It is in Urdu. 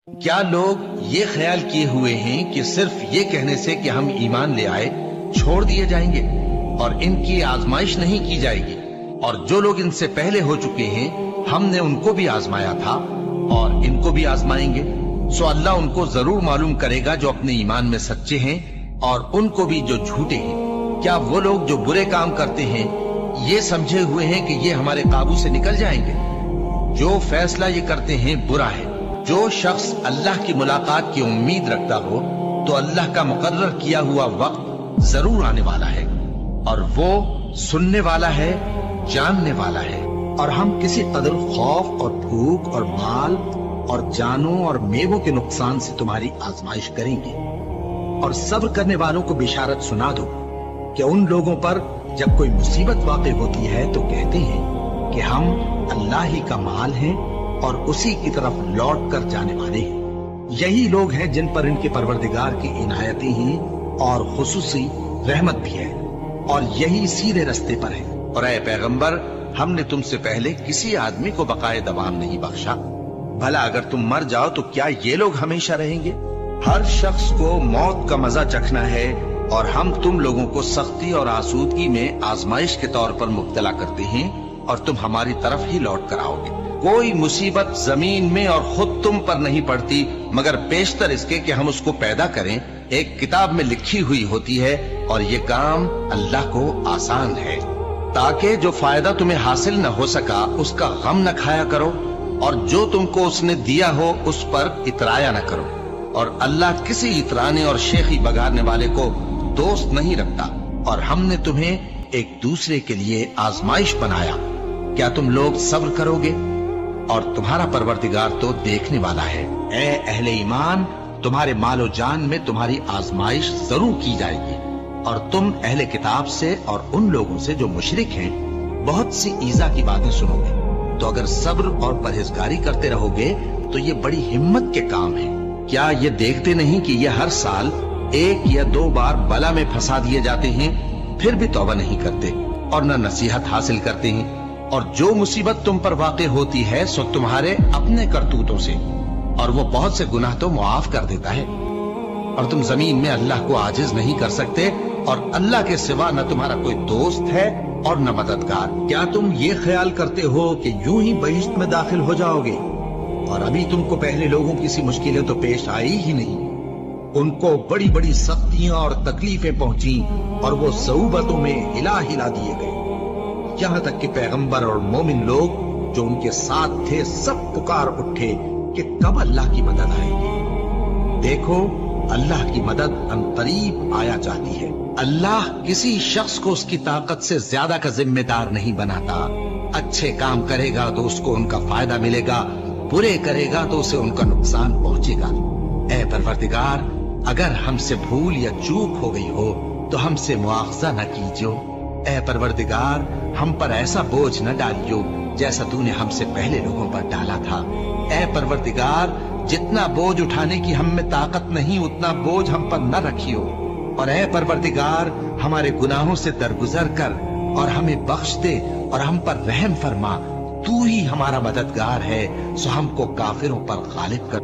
کیا لوگ یہ خیال کیے ہوئے ہیں کہ صرف یہ کہنے سے کہ ہم ایمان لے آئے چھوڑ دیے جائیں گے اور ان کی آزمائش نہیں کی جائے گی؟ اور جو لوگ ان سے پہلے ہو چکے ہیں ہم نے ان کو بھی آزمایا تھا اور ان کو بھی آزمائیں گے، سو اللہ ان کو ضرور معلوم کرے گا جو اپنے ایمان میں سچے ہیں اور ان کو بھی جو جھوٹے ہیں۔ کیا وہ لوگ جو برے کام کرتے ہیں یہ سمجھے ہوئے ہیں کہ یہ ہمارے قابو سے نکل جائیں گے؟ جو فیصلہ یہ کرتے ہیں برا ہے۔ جو شخص اللہ کی ملاقات کی امید رکھتا ہو تو اللہ کا مقرر کیا ہوا وقت ضرور آنے والا ہے، اور وہ سننے والا ہے، جاننے والا ہے۔ اور ہم کسی قدر خوف اور بھوک اور مال اور جانوں اور میووں کے نقصان سے تمہاری آزمائش کریں گے، اور صبر کرنے والوں کو بشارت سنا دو کہ ان لوگوں پر جب کوئی مصیبت واقع ہوتی ہے تو کہتے ہیں کہ ہم اللہ ہی کا مال ہیں اور اسی کی طرف لوٹ کر جانے والے ہیں۔ یہی لوگ ہیں جن پر ان کے پروردگار کی عنایتیں ہیں اور خصوصی رحمت بھی ہے، اور یہی سیدھے رستے پر ہے۔ اور اے پیغمبر، ہم نے تم سے پہلے کسی آدمی کو بقائے دوام نہیں بخشا، بھلا اگر تم مر جاؤ تو کیا یہ لوگ ہمیشہ رہیں گے؟ ہر شخص کو موت کا مزہ چکھنا ہے، اور ہم تم لوگوں کو سختی اور آسودگی میں آزمائش کے طور پر مبتلا کرتے ہیں اور تم ہماری طرف ہی لوٹ کر آؤ گے۔ کوئی مصیبت زمین میں اور خود تم پر نہیں پڑتی مگر پیشتر اس کے کہ ہم اس کو پیدا کریں ایک کتاب میں لکھی ہوئی ہوتی ہے، اور یہ کام اللہ کو آسان ہے، تاکہ جو فائدہ تمہیں حاصل نہ ہو سکا اس کا غم نہ کھایا کرو، اور جو تم کو اس نے دیا ہو اس پر اترایا نہ کرو۔ اور اللہ کسی اترانے اور شیخی بگاڑنے والے کو دوست نہیں رکھتا، اور ہم نے تمہیں ایک دوسرے کے لیے آزمائش بنایا، کیا تم لوگ صبر کرو گے؟ اور تمہارا پروردگار تو دیکھنے والا ہے۔ اے اہل ایمان، تمہارے مال و جان میں تمہاری آزمائش ضرور کی جائے گی، اور تم اہل کتاب سے اور ان لوگوں سے جو مشرک ہیں بہت سی ایذا کی باتیں سنو گے، تو اگر صبر اور پرہیزگاری کرتے رہو گے تو یہ بڑی ہمت کے کام ہے۔ کیا یہ دیکھتے نہیں کہ یہ ہر سال 1 یا 2 بار بلا میں پھنسا دیے جاتے ہیں، پھر بھی توبہ نہیں کرتے اور نہ نصیحت حاصل کرتے ہیں؟ اور جو مصیبت تم پر واقع ہوتی ہے سو تمہارے اپنے کرتوتوں سے، اور وہ بہت سے گناہ تو معاف کر دیتا ہے۔ اور تم زمین میں اللہ کو عاجز نہیں کر سکتے، اور اللہ کے سوا نہ تمہارا کوئی دوست ہے اور نہ مددگار۔ کیا تم یہ خیال کرتے ہو کہ یوں ہی بہشت میں داخل ہو جاؤ گے، اور ابھی تم کو پہلے لوگوں کی سی مشکلیں تو پیش آئی ہی نہیں؟ ان کو بڑی بڑی سختیاں اور تکلیفیں پہنچیں، اور وہ صعوبتوں میں ہلا ہلا دیے گئے، یہاں تک کہ پیغمبر اور مومن لوگ جو ان کے ساتھ تھے سب پکار اٹھے کہ کب اللہ کی مدد آئے گی۔ دیکھو، اللہ کی مدد عنقریب آیا چاہتی ہے۔ اللہ کسی شخص کو اس کی طاقت سے زیادہ کا ذمہ دار نہیں بناتا۔ اچھے کام کرے گا تو اس کو ان کا فائدہ ملے گا، برے کرے گا تو اسے ان کا نقصان پہنچے گا۔ اے پروردگار، اگر ہم سے بھول یا چوک ہو گئی ہو تو ہم سے مواخذہ نہ کیجو۔ اے پروردگار، ہم پر ایسا بوجھ نہ ڈالیو جیسا تو نے ہم سے پہلے لوگوں پر ڈالا تھا۔ اے پروردگار، جتنا بوجھ اٹھانے کی ہم میں طاقت نہیں اتنا بوجھ ہم پر نہ رکھیو، اور اے پروردگار، ہمارے گناہوں سے درگزر کر اور ہمیں بخش دے اور ہم پر رحم فرما۔ تو ہی ہمارا مددگار ہے، سو ہم کو کافروں پر غالب کر۔